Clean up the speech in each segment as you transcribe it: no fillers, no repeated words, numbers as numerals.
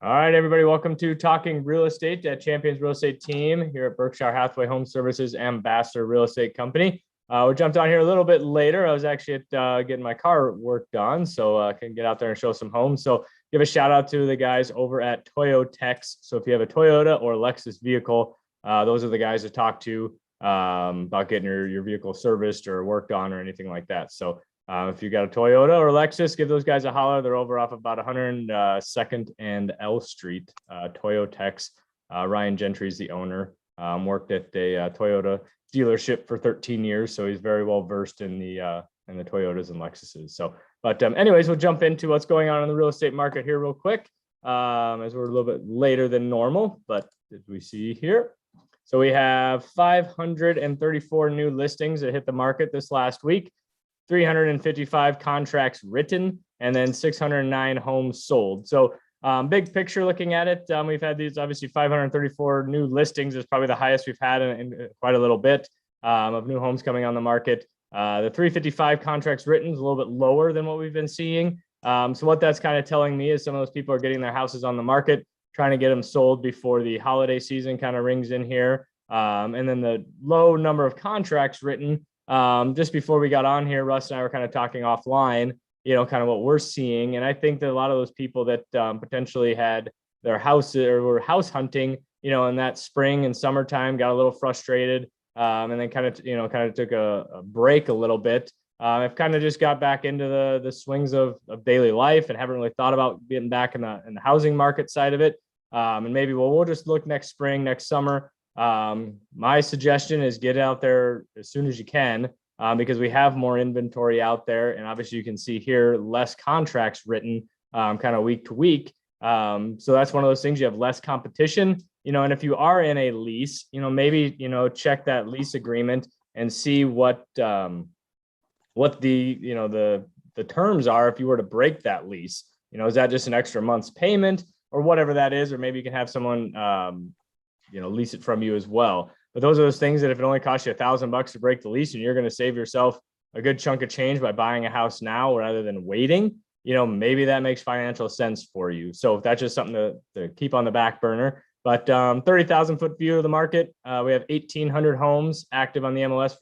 All right, everybody, welcome to Talking Real Estate at Champions Real Estate Team here at Berkshire Hathaway Home Services Ambassador Real Estate Company. We jumped on here a little bit later. I was actually getting my car worked on, so I can get out there and show some homes. So give a shout out to the guys over at Toyotex. So if you have a Toyota or Lexus vehicle, those are the guys to talk to about getting your vehicle serviced or worked on or anything like that. So if you got a Toyota or Lexus, give those guys a holler. They're over off about 102nd and L Street, Toyotex. Ryan Gentry's the owner. Worked at a Toyota dealership for 13 years, so he's very well versed in the Toyotas and Lexuses. So, but anyways, we'll jump into what's going on in the real estate market here real quick, as we're a little bit later than normal. But as we see here, so we have 534 new listings that hit the market this last week. 355 contracts written, and then 609 homes sold. So big picture looking at it, we've had these obviously 534 new listings is probably the highest we've had in quite a little bit of new homes coming on the market. The 355 contracts written is a little bit lower than what we've been seeing. So what that's kind of telling me is some of those people are getting their houses on the market, trying to get them sold before the holiday season kind of rings in here. And then the low number of contracts written, just before we got on here, Russ and I were kind of talking offline, kind of what we're seeing. And I think that a lot of those people that potentially had their houses or were house hunting, in that spring and summertime, got a little frustrated, and then kind of took a break a little bit. I've kind of just got back into the swings of daily life and haven't really thought about getting back in the housing market side of it. And maybe, we'll just look next spring, next summer. My suggestion is get out there as soon as you can, because we have more inventory out there. And obviously you can see here, less contracts written, kind of week to week. So that's one of those things, you have less competition, and if you are in a lease, maybe, check that lease agreement and see what the terms are. If you were to break that lease, is that just an extra month's payment or whatever that is? Or maybe you can have someone, lease it from you as well. But those are those things that if it only costs you $1,000 to break the lease and you're going to save yourself a good chunk of change by buying a house now rather than waiting, maybe that makes financial sense for you. So if that's just something to keep on the back burner. But 30,000 foot view of the market, we have 1,800 homes active on the MLS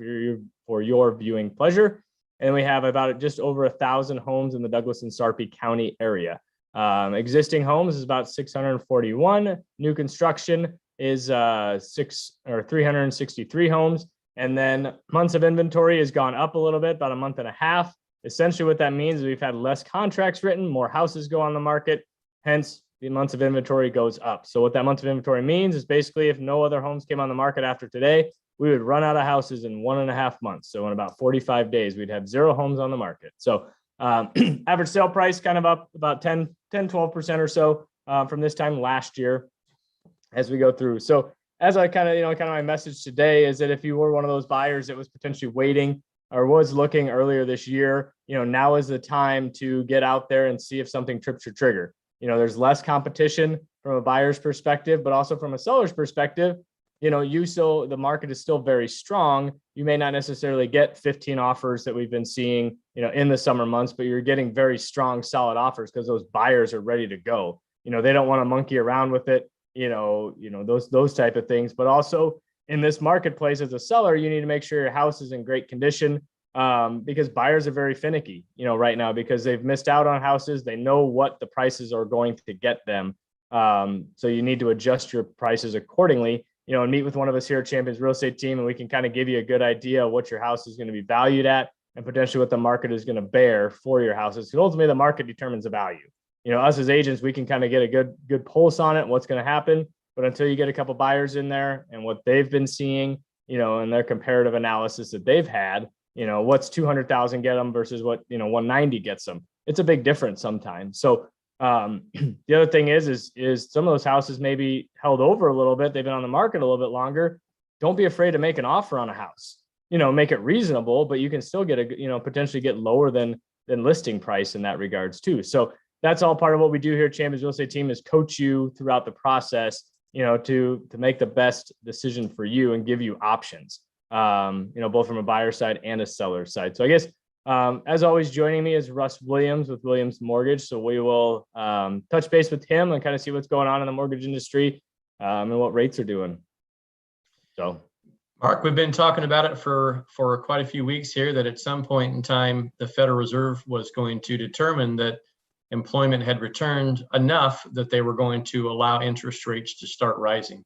for your viewing pleasure. And we have about just over 1,000 homes in the Douglas and Sarpy County area. Existing homes is about 641. New construction is 363 homes. And then months of inventory has gone up a little bit, about a month and a half. Essentially what that means is we've had less contracts written, more houses go on the market, hence the months of inventory goes up. So what that month of inventory means is basically if no other homes came on the market after today, we would run out of houses in 1.5 months. So in about 45 days, we'd have 0 homes on the market. So average sale price kind of up about 12% or so from this time last year as we go through. So as I kind of my message today is that if you were one of those buyers that was potentially waiting or was looking earlier this year, now is the time to get out there and see if something trips your trigger. There's less competition from a buyer's perspective, but also from a seller's perspective, the market is still very strong. You may not necessarily get 15 offers that we've been seeing, in the summer months, but you're getting very strong, solid offers because those buyers are ready to go. They don't want to monkey around with it, those type of things. But also in this marketplace as a seller, you need to make sure your house is in great condition, because buyers are very finicky, right now, because they've missed out on houses. They know what the prices are going to get them. So you need to adjust your prices accordingly, and meet with one of us here at Champions Real Estate Team, and we can kind of give you a good idea of what your house is going to be valued at and potentially what the market is going to bear for your houses. Because ultimately the market determines the value. Us as agents, we can kind of get a good pulse on it, what's going to happen. But until you get a couple buyers in there and what they've been seeing, and their comparative analysis that they've had, what's 200,000 get them versus what, 190 gets them. It's a big difference sometimes. So the other thing is some of those houses may be held over a little bit. They've been on the market a little bit longer. Don't be afraid to make an offer on a house, make it reasonable, but you can still get potentially get lower than listing price in that regards too. So that's all part of what we do here at Champions Real Estate Team, is coach you throughout the process, to make the best decision for you and give you options, both from a buyer side and a seller side. So I guess As always, joining me is Russ Williams with Williams Mortgage. So we will touch base with him and kind of see what's going on in the mortgage industry and what rates are doing. So, Mark, we've been talking about it for quite a few weeks here, that at some point in time, the Federal Reserve was going to determine that employment had returned enough that they were going to allow interest rates to start rising.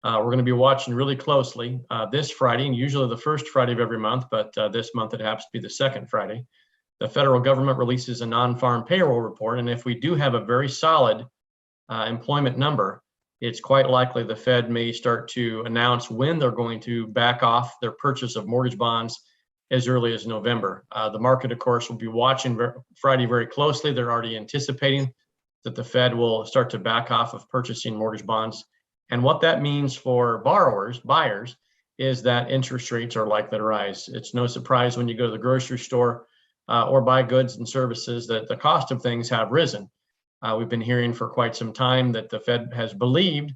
We're going to be watching really closely this Friday, and usually the first Friday of every month, but this month it happens to be the second Friday. The federal government releases a non-farm payroll report, and if we do have a very solid employment number, it's quite likely the Fed may start to announce when they're going to back off their purchase of mortgage bonds as early as November. The market, of course, will be watching Friday very closely. They're already anticipating that the Fed will start to back off of purchasing mortgage bonds. And what that means for buyers, is that interest rates are likely to rise. It's no surprise when you go to the grocery store or buy goods and services that the cost of things have risen. We've been hearing for quite some time that the Fed has believed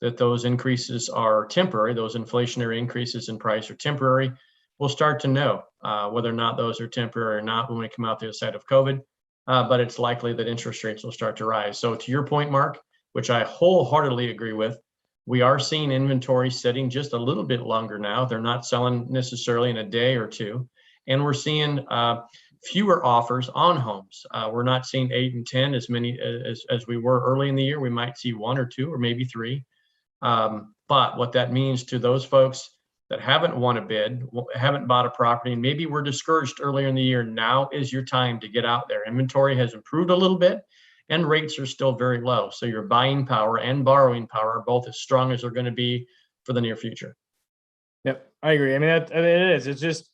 that those increases are temporary, those inflationary increases in price are temporary. We'll start to know whether or not those are temporary or not when we come out the other side of COVID, but it's likely that interest rates will start to rise. So to your point, Mark, which I wholeheartedly agree with, we are seeing inventory sitting just a little bit longer now. They're not selling necessarily in a day or two, and we're seeing fewer offers on homes. We're not seeing 8 and 10 as many as we were early in the year. We might see 1 or 2 or maybe 3. But what that means to those folks that haven't won a bid, haven't bought a property, maybe were discouraged earlier in the year, now is your time to get out there. Inventory has improved a little bit and rates are still very low. So your buying power and borrowing power are both as strong as they're going to be for the near future. Yep, I agree. I mean, it is. It's just,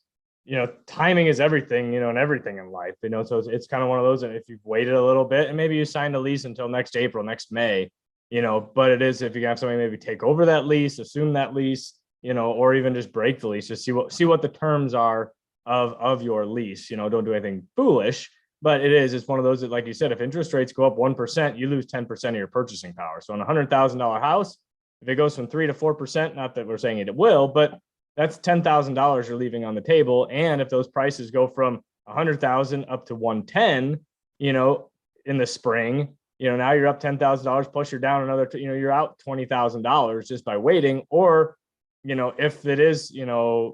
timing is everything, and everything in life, so it's kind of one of those that if you've waited a little bit and maybe you signed a lease until next April, next May, but it is if you have somebody maybe take over that lease, assume that lease, or even just break the lease, just see what the terms are of your lease, don't do anything foolish, but it's one of those that, like you said, if interest rates go up 1%, you lose 10% of your purchasing power. So on a $100,000 house, if it goes from 3 to 4%, not that we're saying it will, but that's $10,000 you're leaving on the table. And if those prices go from 100,000 up to 110, in the spring, now you're up $10,000 plus you're down another, you're out $20,000 just by waiting. Or, if it is, 1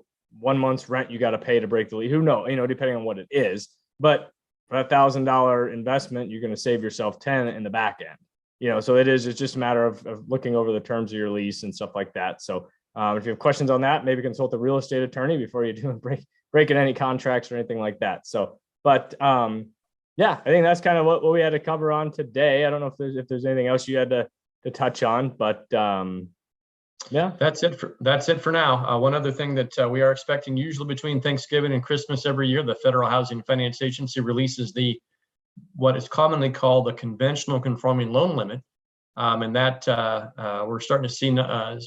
month's rent you got to pay to break the lease, who knows, depending on what it is. But for $1,000 investment, you're going to save yourself 10 in the back end. So it's just a matter of looking over the terms of your lease and stuff like that. So if you have questions on that, maybe consult a real estate attorney before you do breaking any contracts or anything like that. So, but yeah, I think that's kind of what we had to cover on today. I don't know if there's anything else you had to touch on, but yeah, that's it for now. One other thing that we are expecting, usually between Thanksgiving and Christmas every year, the Federal Housing Finance Agency releases what is commonly called the conventional conforming loan limit. And that we're starting to see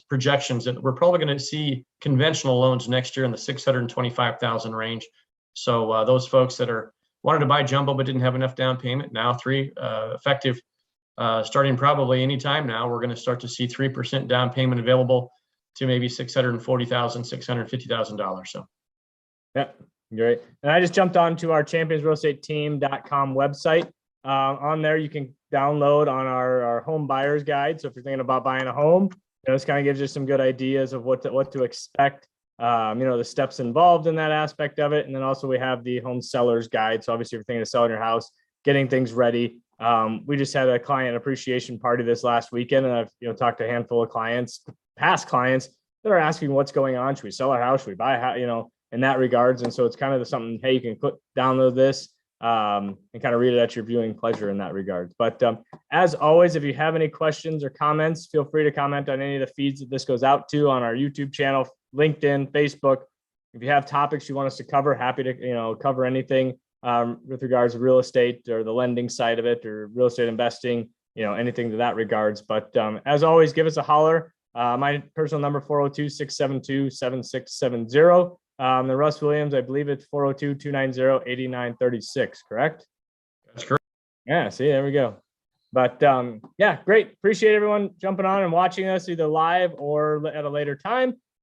projections that we're probably going to see conventional loans next year in the 625,000 range. So those folks that wanted to buy jumbo but didn't have enough down payment, now effective starting probably anytime now, we're going to start to see 3% down payment available to maybe $640,000, $650,000. So, yeah, great. And I just jumped onto our championsrealestateteam.com website. On there, you can download on our home buyer's guide. So if you're thinking about buying a home, this kind of gives you some good ideas of what to expect, the steps involved in that aspect of it. And then also we have the home seller's guide. So obviously if you're thinking of selling your house, getting things ready. We just had a client appreciation party this last weekend, and I've talked to a handful of past clients that are asking what's going on. Should we sell our house? Should we buy a house? In that regards. And so it's kind of something, hey, you can download this and kind of read it at your viewing pleasure in that regard. But as always, if you have any questions or comments, feel free to comment on any of the feeds that this goes out to on our YouTube channel, LinkedIn, Facebook. If you have topics you want us to cover, happy to cover anything with regards to real estate or the lending side of it or real estate investing, anything to that regards. But as always, give us a holler. My personal number, 402-672-7670. The Russ Williams, I believe it's 402-290-8936, correct? That's correct. Yeah, see, there we go. But yeah, great. Appreciate everyone jumping on and watching us either live or at a later time.